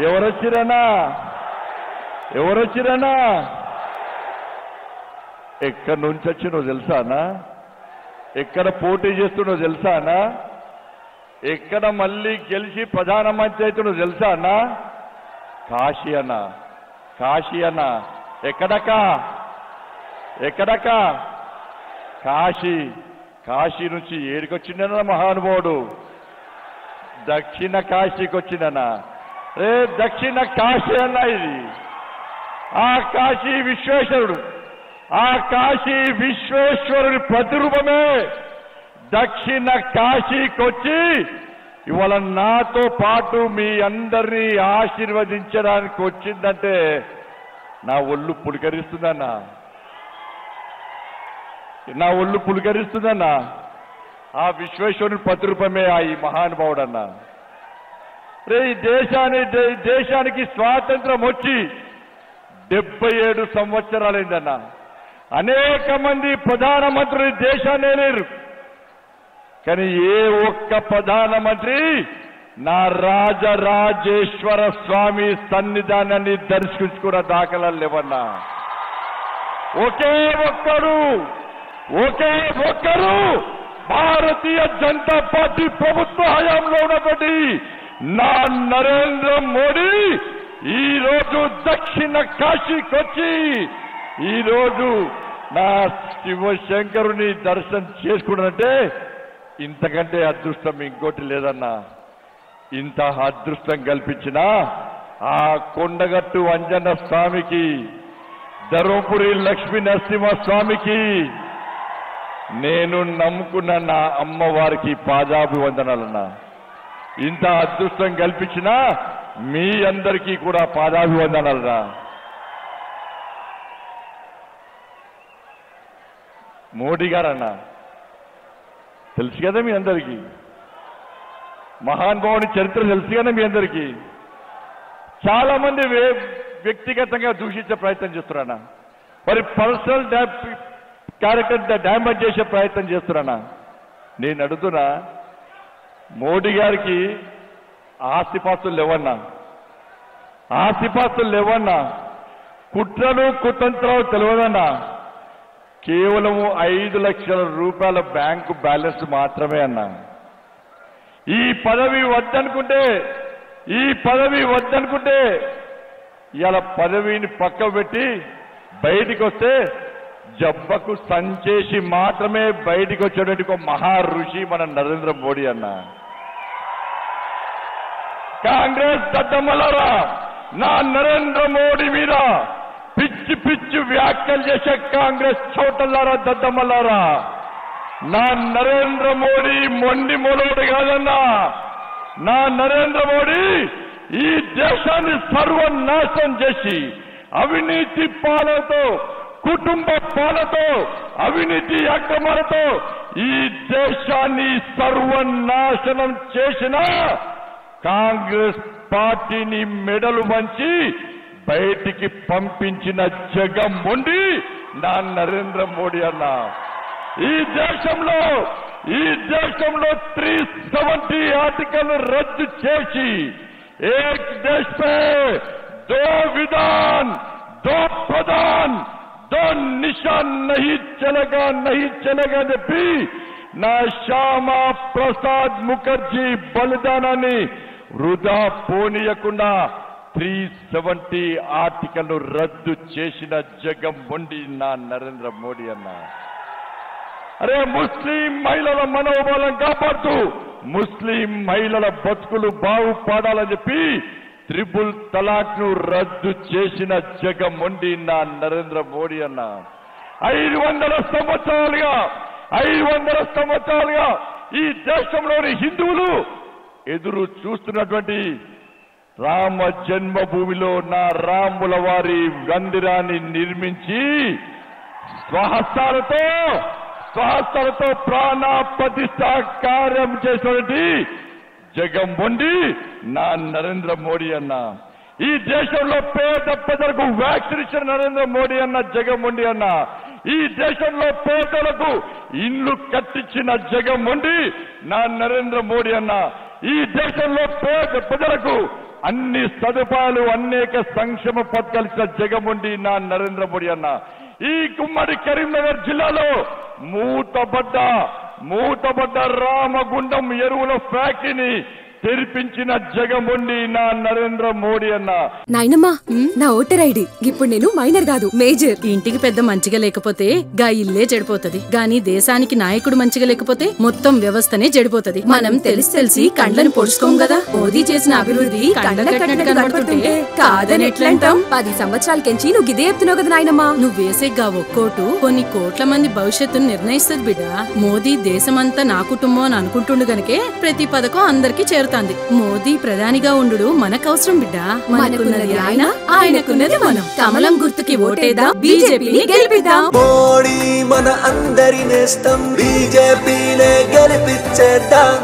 ఎవరొచ్చిరన్నా ఎక్కడి నుంచి వచ్చినో తెలుసానా? ఎక్కడ పోటీ చేస్తున్నో తెలుసానా? ఎక్కడ మళ్ళీ గెలిచి ప్రధానమంత్రి అవుతున్నో తెలుసానా? కాశీ అన్న ఎక్కడక్క కాశీ నుంచి ఏడికొచ్చిండనా మహానుభావుడు? దక్షిణ కాశీకి వచ్చిందనా? రే దక్షిణ కాశీ అన్న ఇది. ఆ కాశీ విశ్వేశ్వరుడి ప్రతిరూపమే దక్షిణ కాశీకి వచ్చి ఇవాళ నాతో పాటు మీ అందరినీ ఆశీర్వదించడానికి వచ్చిందంటే నా ఒళ్ళు పులికరిస్తుందన్నా. ఆ విశ్వేశ్వరుని ప్రతిరూపమే ఈ మహానుభావుడన్నా. రే ఈ దేశానికి స్వాతంత్రం వచ్చి 77 సంవత్సరాలైందన్నా. అనేక మంది ప్రధానమంత్రులు దేశాన్ని లేరు, కానీ ఏ ఒక్క ప్రధానమంత్రి నా రాజరాజేశ్వర స్వామి సన్నిధానాన్ని దర్శించుకున్న దాఖలాలు లేవన్నా. ఒకే ఒక్కరు భారతీయ జనతా పార్టీ ప్రభుత్వ హయాంలో ఉన్నటువంటి నా నరేంద్ర మోడీ ఈ రోజు దక్షిణ కాశీకి వచ్చి ఈ రోజు నా శివశంకరుని దర్శనం చేసుకున్నానంటే ఇంతకంటే అదృష్టం ఇంకోటి లేదన్నా. ఇంత అదృష్టం కల్పించిన ఆ కొండగట్టు అంజన్న స్వామికి, ధర్మపురి లక్ష్మీ నరసింహ స్వామికి, నేను నమ్ముకున్న నా అమ్మవారికి పాదాభివందనాలన్నా. ఇంత అదృష్టం కల్పించిన మీ అందరికీ కూడా పాదాభివందనాలన్నా. మోడీ గారన్నా తెలుసు కదా మీ అందరికీ, మహానుభావుని చరిత్ర తెలుసు కదా మీ అందరికీ. చాలా మంది వ్యక్తిగతంగా దూషించే ప్రయత్నం చేస్తున్నానా, మరి పర్సనల్ క్యారెక్టర్ డ్యామేజ్ చేసే ప్రయత్నం చేస్తున్నానా? నేను అడుగుతున్నా, మోడీ గారికి ఆస్తిపాస్తులు లేవన్నా, కుట్రలు కుతంత్రాలు తెలియదన్నా. కేవలం 5 లక్షల రూపాయల బ్యాంకు బ్యాలెన్స్ మాత్రమే అన్నా. ఈ పదవి వద్దనుకుంటే ఇవాళ పదవిని పక్క పెట్టి బయటికి వస్తే జబ్బకు సంచేసి మాత్రమే బయటికి వచ్చేటువంటి ఒక మహా ఋషి మన నరేంద్ర మోడీ అన్న. కాంగ్రెస్ దద్దమ్మలారా, నా నరేంద్ర మోడీ మీద పిచ్చి వ్యాఖ్యలు చేసే కాంగ్రెస్ చోటలారా, దద్దమ్మలారా, నా నరేంద్ర మోడీ మొండి మొలోడు కాదన్నా. నా నరేంద్ర మోడీ ఈ దేశాన్ని సర్వనాశనం చేసి అవినీతి పాలనతో, కుటుంబ పాలనతో, అవినీతి అక్రమాలతో ఈ దేశాన్ని సర్వనాశనం చేసిన కాంగ్రెస్ పార్టీని మెడలు వంచి బయటికి పంపించిన జగన్మోహన్ నా నరేంద్ర మోడీ అన్న. ఈ దేశంలో 370 ఆర్టికల్ రద్దు చేసి ఏక్ దేశ్ పే దో విధాన్, దో ప్రధాన్, దో నిశాన్ నహీ చలేగా అని చెప్పి నా శ్యామా ప్రసాద్ ముఖర్జీ బలిదానాన్ని వృధా పోనీయకుండా 370 ఆర్టికల్ రద్దు చేసిన జగన్మోహన్ నా నరేంద్ర మోడీ అన్న. అరే, ముస్లిం మహిళల మనోబలం కాపాడుతూ ముస్లిం మహిళల బతుకులు బాగుపడాలని చెప్పి 3 తలాక్ ను రద్దు చేసిన జగన్మోహన్ నా నరేంద్ర మోడీ అన్న. 500 సంవత్సరాలుగా ఈ దేశంలోని హిందువులు ఎదురు చూస్తున్నటువంటి రామ జన్మభూమిలో నా రాముల వారి మందిరాన్ని నిర్మించి స్వహస్తాలతో ప్రాణ ప్రతిష్ఠ కార్యం చేసినటువంటి జగన్మోహన్ నా నరేంద్ర మోడీ అన్న. ఈ దేశంలో పేద ప్రజలకు వ్యాక్సిన్ ఇచ్చిన నరేంద్ర మోడీ అన్న, జగన్మోహన్ అన్న. ఈ దేశంలో పేదలకు ఇల్లు కట్టించిన జగన్మోహన్ నా నరేంద్ర మోడీ అన్న. ఈ దేశంలో పేద ప్రజలకు అన్ని సదుపాయాలు అనేక సంక్షేమ పథకాలు ఇచ్చిన జగముండి నా నరేంద్ర మోడీ అన్న. ఈ ఉమ్మడి కరీంనగర్ జిల్లాలో మూతబడ్డ రామగుండం ఎరువుల ఫ్యాక్టరీని తెరిపించిన జగముండి నా నరేంద్ర మోడీ అన్న. నాయనమ్మా, నా ఓటర్ ఐడి ఇప్పుడు నేను మైనర్ కాదు, మేజర్. ఇంటికి పెద్ద మంచిగా లేకపోతే గా ఇల్లే చెడిపోతది, గాని దేశానికి నాయకుడు మంచిగా లేకపోతే మొత్తం వ్యవస్థనే చెడిపోతది. మనం తెలిసి కండ్లను పొడుచుకోం కదా. మోదీ చేసిన అభివృద్ధి కండ్ల కట్టినట్టు కనబడుతుంటే కాదని ఎట్లంటాం? 10 సంవత్సరాలకెంచి నువ్వు గిదే చెప్తున్నావు కదా నాయనమ్మా. నువ్వు వేసే గా ఒక్కోటు కొన్ని కోట్ల మంది భవిష్యత్తును నిర్ణయిస్తుంది బిడ్డ. మోదీ దేశమంతా నా కుటుంబం అని అనుకుంటుండు గనకే ప్రతి పథకం అందరికి చేరుతుంది. మోదీ ప్రధానిగా ఉండు మనకవసరం బిడ్డ. మనకున్నది ఆయన, ఆయనకున్నది మనం. కమలం గుర్తుకి ఓటేద్దాం, బీజేపీని గెలిపిద్దాం. మోడీ మన అందరి నేస్తం, బీజేపీనే గెలిపించేద్దాం.